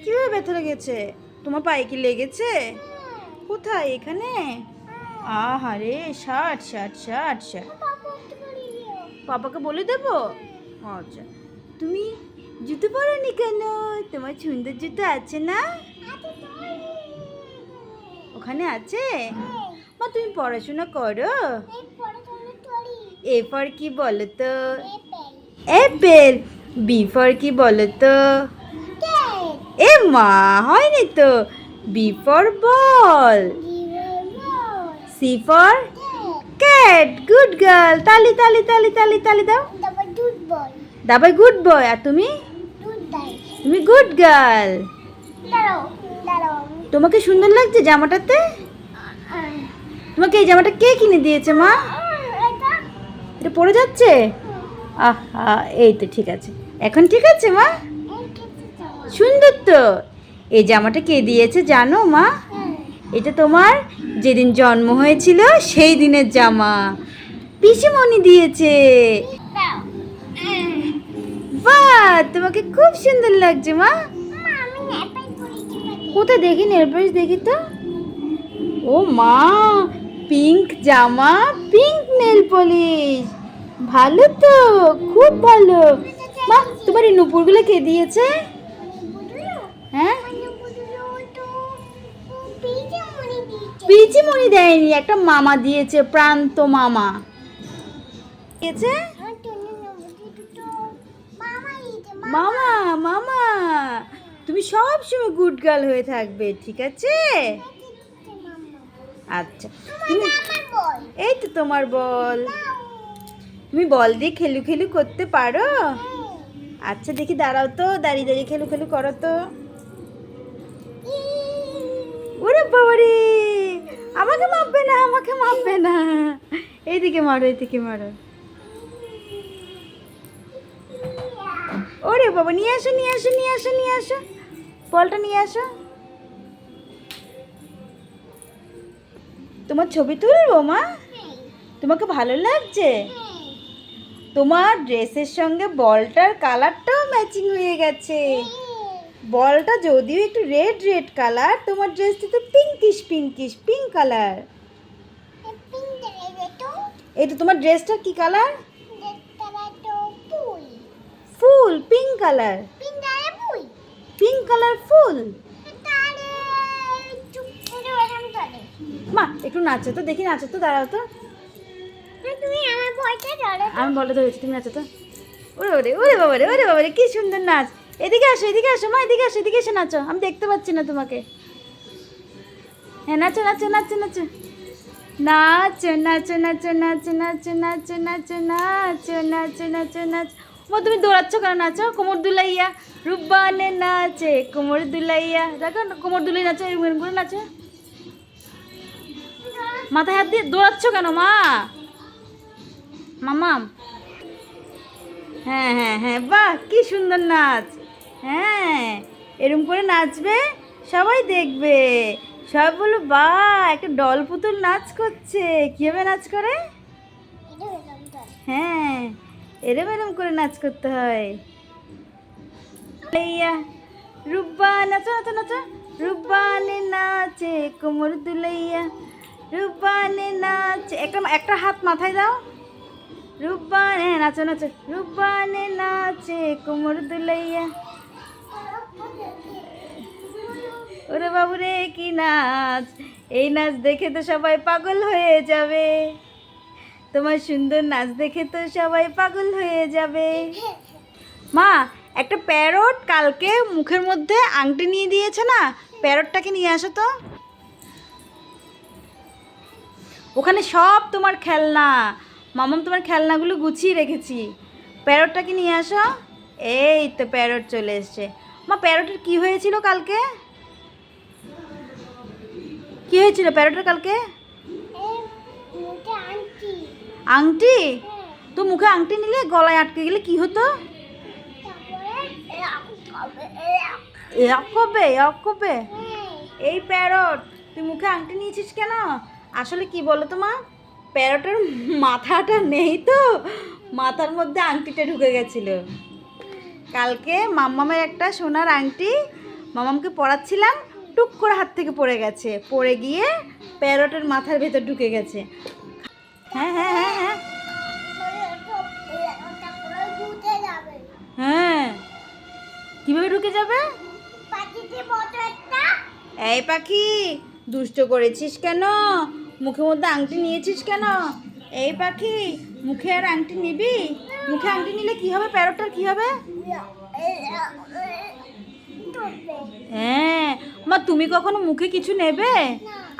কিভাবে ব্যথা লেগেছে? তোমার পায়ে কি লেগেছে? কোথায়? এখানে? আহারে, ষাট ষাট ষাট ষাট। পাপাকে বলে দেবো? আচ্ছা। তুমি জুতো পরোনি কেন? তোমার সুন্দর জুতো আছে না? ওখানে আছে? মা তুমি পড়াশোনা করো? এ ফর কি বলো তো? অ্যাপেল। বি ফর কি বলো তো? এ মা, হয়নি তো। B for ball. C for cat. Good girl. তালি তালি তালি তালি তালি দাও। দাবাই গুড বয়। আর তুমি? তুমি গুড গার্ল। তোমাকে সুন্দর লাগছে জামাটাতে? তোমাকে এই জামাটা কে কিনে দিয়েছে মা? এটা পড়ে যাচ্ছে? আহা, এই তো ঠিক আছে। এখন ঠিক আছে মা? সুন্দর তো। এই জামাটা কে দিয়েছে জানো মা? এটা তোমার যেদিন জন্ম হয়েছিল সেই দিনের জামা। পিসিমণি দিয়েছে। বাহ, তোমাকে খুব সুন্দর লাগছে মা। কোথায় দেখি? নেল পালিশ দেখি তো। ও মা, পিঙ্ক জামা, পিঙ্ক নেল পলিশ। ভালো তো, খুব ভালো। মা, তোমার এই নুপুরগুলো কে দিয়েছে? হ্যাঁ, পিচিমণি দেয়নি, একটা মামা দিয়েছে, প্রান্ত মামা দিয়েছে। মামা, মামা, তুমি সব সময় গুড গার্ল হয়ে থাকবে, ঠিক আছে? আচ্ছা, তুমি এই তো তোমার বল। তুমি বল দিয়ে খেলু খেলু করতে পারো? আচ্ছা দেখি, দাঁড়াও তো, দাঁড়িয়ে দাঁড়িয়ে খেলু খেলু করো তো। ওরে বাবারে, আমাকে মাপবে না, আমাকে মাপবে না। এইদিকে মারো, এইদিকে মারো। ওরে বাবা, নিয়ে আসো নিয়ে আসো নিয়ে আসো নিয়ে আসো, বলটা নিয়ে আসো। তোমার ছবি তুলবো মা? তোমাকে ভালো লাগছে? তোমার ড্রেসের সঙ্গে বলটার কালারটাও ম্যাচিং হয়ে গেছে। বলটা যদিও একটু রেড রেড কালার, তোমার ড্রেসটা তো পিঙ্কিশ পিঙ্কিশ পিঙ্ক কালার। এই তো তোমার ড্রেসটা কি কালার? ফুল পিঙ্ক কালার। পিঙ্ক কালার ফুল। মা একটু নাচো তো দেখি, নাচো তো, দাঁড়াও তো। আমি বলটা ধরেছি, তুমি নাচো তো। ওরে ওরে ওরে বাবারে, ওরে বাবারে, কি সুন্দর নাচ। এদিকে আসো, এদিকে আসো মা, এদিকে আসো, এদিকে এসে নাচো। আমি দেখতে পাচ্ছি না তোমাকে। হ্যাঁ, নাচো নাচো নাচো নাচো নাচো নাচো নাচো নাচো নাচো নাচো নাচো নাচো নাচো নাচো নাচো। ও তুমি দৌড়াচ্ছ কেন? নাচো, কোমর দুলাইয়া রূপবানে নাচে, কোমর দুলাইয়া। দেখো কোমর দুলাই নাচো, এরকম করে নাচো। মাথায় হাত দিয়ে দৌড়াচ্ছ কেন মা? মামাম। হ্যাঁ হ্যাঁ হ্যাঁ, বাহ কি সুন্দর নাচ। হ্যাঁ, এরম করে নাচবে, সবাই দেখবে। সবাই বলো বাহ, একটা ডল পুতুল নাচ করছে। কীভাবে নাচ করে? হ্যাঁ, এরম এরম করে নাচ করতে হয়। রূপবা নাচো নাচো নাচো। রূপবানে নাচে, কোমর দুলাইয়া। রূপবানে নাচে, একটা একটা হাত মাথায় দাও। রূপবানে নাচো নাচো, রূপবানে নাচে, কোমর দুলাইয়া। ওরে বাবুরে, কি নাচ! এই নাচ দেখে তো সবাই পাগল হয়ে যাবে। তোমার সুন্দর নাচ দেখে তো সবাই পাগল হয়ে যাবে। মা, একটা প্যারট কালকে মুখের মধ্যে আংটি নিয়ে দিয়েছে না, প্যারটটাকে নিয়ে আসো তো। ওখানে সব তোমার খেলনা, মামাম তোমার খেলনাগুলো গুছিয়ে রেখেছি। প্যারটটাকে নিয়ে আসো। এই তো প্যারট চলে এসছে। মা, প্যারটের কি হয়েছিল কালকে? কি হয়েছিল প্যারটের কালকে? আংটি? তো মুখে আংটি নিলে গলায় আটকে গেলে কি হতো? কবে কবে? এই প্যারট, তুই মুখে আংটি নিয়েছিস কেন? আসলে কি বলো তো মা, প্যারটের মাথাটা নেই তো, মাথার মধ্যে আংটিটা ঢুকে গেছিল। কালকে মাম্মামের একটা সোনার আংটি মামামকে পড়াচ্ছিলাম, টুক করে হাত থেকে পড়ে গেছে, পড়ে গিয়ে প্যারটের মাথার ভেতর ঢুকে গেছে। হ্যাঁ হ্যাঁ হ্যাঁ হ্যাঁ হ্যাঁ, কিভাবে ঢুকে যাবে? এই পাখি, দুষ্ট করেছিস কেন? মুখের মধ্যে আংটি নিয়েছিস কেন? এই পাখি, মুখে আর আংটি নিবি? মুখে আংটি নিলে কি হবে? প্যারটটার কি হবে? হ্যাঁ মা, তুমি কখনো মুখে কিছু নেবে?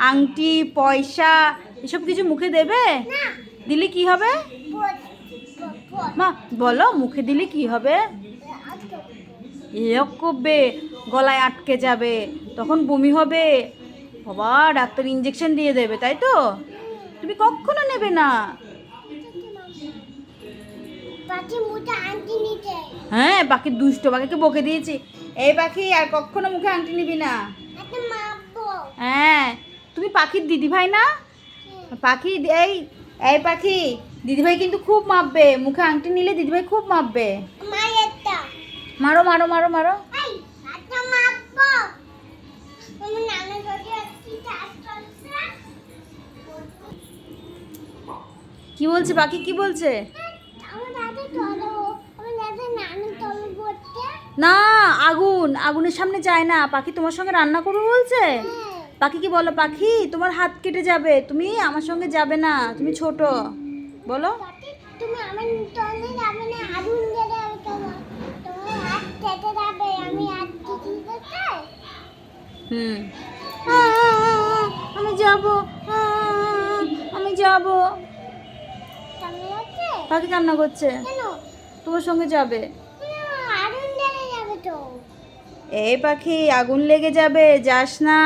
আংটি, পয়সা এসব কিছু মুখে দেবে? দিলে কি হবে মা? বলো, মুখে দিলে কি হবে? এরকম করবে, গলায় আটকে যাবে, তখন বমি হবে, বাবা ডাক্তার ইঞ্জেকশন দিয়ে দেবে, তাই তো? তুমি কখনো নেবে না। হ্যাঁ, পাখি দুষ্ট, পাখিকে বকে দিয়েছি। এই পাখি, আর কখনো মুখে আংটি নিবি না। হ্যাঁ, তুমি পাখির দিদিভাই না? পাখি এই এই পাখি, দিদিভাই কিন্তু খুব মাপবে, মুখে আংটি নিলে দিদিভাই খুব মাপবে। মারো মারো মারো মারো। কি বলছে পাখি, কি বলছে? না, আগুন, আগুনের সামনে যায় না। পাখি তোমার সঙ্গে রান্না করবে বলছে। পাখিকে বলো, পাখি তোমার হাত কেটে যাবে, তুমি আমার সঙ্গে যাবে না, তুমি ছোট। বলো, তুমি আমার তলে যাবে না, আগুন জ্বলে যাবে, তোমার হাত কেটে যাবে, আমি হাত দিতে চাই। আমি যাব, আমি যাব। পাখি কান্না করছে, তোমার সঙ্গে যাবে। আগুন জ্বলে যাবে তো। এই পাখি, আগুন লেগে যাবে, যাস না,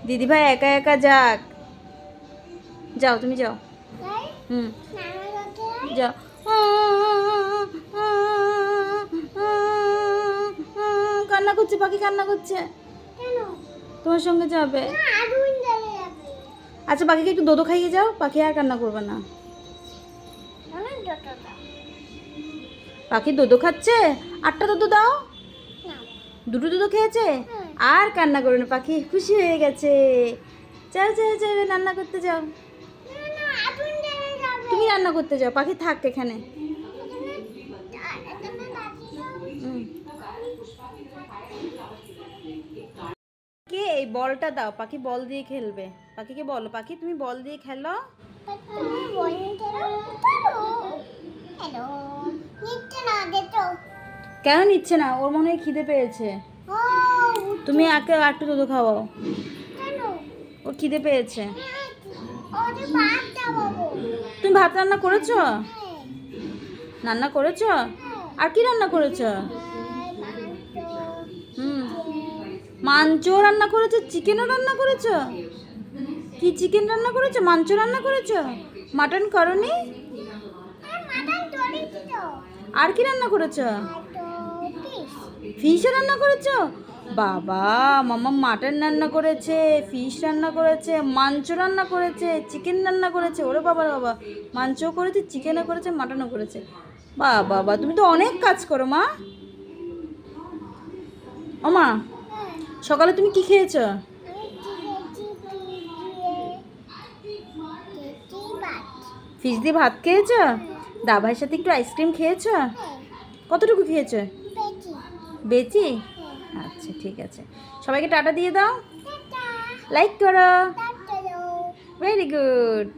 দিদিভাই একা একা যাক। যাও, তুমি যাও। যাও। কান্না করছে পাখি, কান্না করছে, তোমার সঙ্গে যাবে। আচ্ছা, পাখিকে একটু দোদো খাইয়ে যাও, পাখি আর কান্না করবে না। পাখি দোদো খাচ্ছে, 8টা দোদো দাও। 2টো দুধও খেয়েছে, আর কান্না করবে না, পাখি খুশি হয়ে গেছে। যাও যাও যাও, রান্না করতে যাও। তুমি রান্না করতে যাও, পাখি থাক এখানে। কে এই বলটা দাও, পাখি বল দিয়ে খেলবে। পাখিকে বলো, পাখি তুমি বল দিয়ে খেলো। কেন নিচ্ছে না? ওর মনে হয় খিদে পেয়েছে। তুমি আগে একটু দুধ খাওয়াও, ওর খিদে পেয়েছে। তুমি ভাত রান্না করেছো? রান্না করেছো? আর কি রান্না করেছো? মাংস রান্না করেছো, চিকেনও রান্না করেছো? কি চিকেন রান্না করেছো, মাংস রান্না করেছো, মাটন করনি? আর কি রান্না করেছো? ফিশও রান্না করেছো? বাবা, মামা মাটন রান্না করেছে, ফিশ রান্না করেছে, মাংস রান্না করেছে, চিকেন রান্না করেছে। ওরে বাবা বাবা, মাংসও করেছে, চিকেনও করেছে, মাটনও করেছে। বাবা বাবা, তুমি তো অনেক কাজ করো মা। ও মা, সকালে তুমি কি খেয়েছো? ফিশ দিয়ে ভাত খেয়েছো? দাভাইয়ের সাথে একটু আইসক্রিম খেয়েছো? কতটুকু খেয়েছো? বেচি? আচ্ছা ঠিক আছে, সবাইকে টাটা দিয়ে দাও, লাইক করো। Very good.